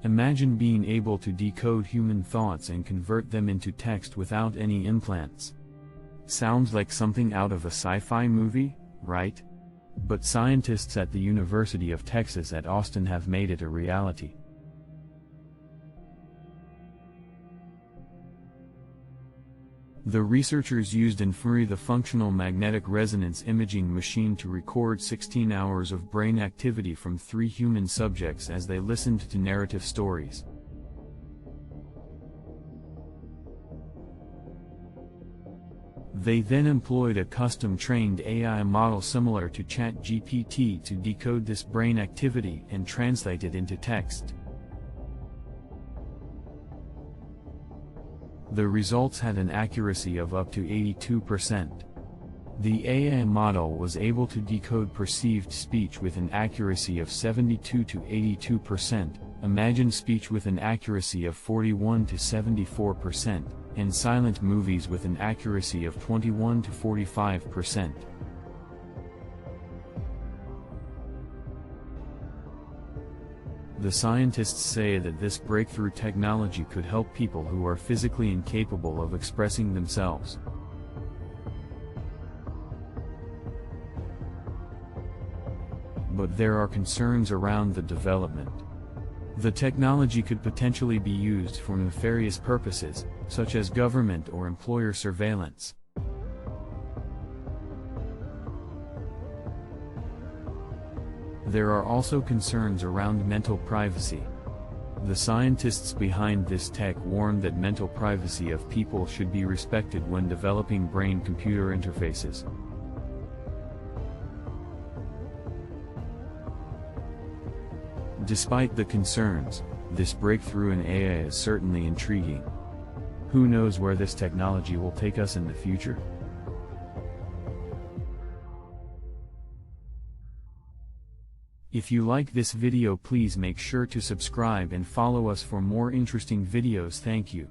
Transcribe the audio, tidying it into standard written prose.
Imagine being able to decode human thoughts and convert them into text without any implants. Sounds like something out of a sci-fi movie, right? But scientists at the University of Texas at Austin have made it a reality. The researchers used the functional magnetic resonance imaging machine to record 16 hours of brain activity from 3 human subjects as they listened to narrative stories. They then employed a custom-trained AI model similar to chatgpt to decode this brain activity and translate it into text. The results had an accuracy of up to 82%. The AI model was able to decode perceived speech with an accuracy of 72 to 82%, imagined speech with an accuracy of 41 to 74%, and silent movies with an accuracy of 21 to 45%. The scientists say that this breakthrough technology could help people who are physically incapable of expressing themselves. But there are concerns around the development. The technology could potentially be used for nefarious purposes, such as government or employer surveillance. There are also concerns around mental privacy. The scientists behind this tech warn that mental privacy of people should be respected when developing brain-computer interfaces. Despite the concerns, this breakthrough in AI is certainly intriguing. Who knows where this technology will take us in the future? If you like this video, please make sure to subscribe and follow us for more interesting videos. Thank you.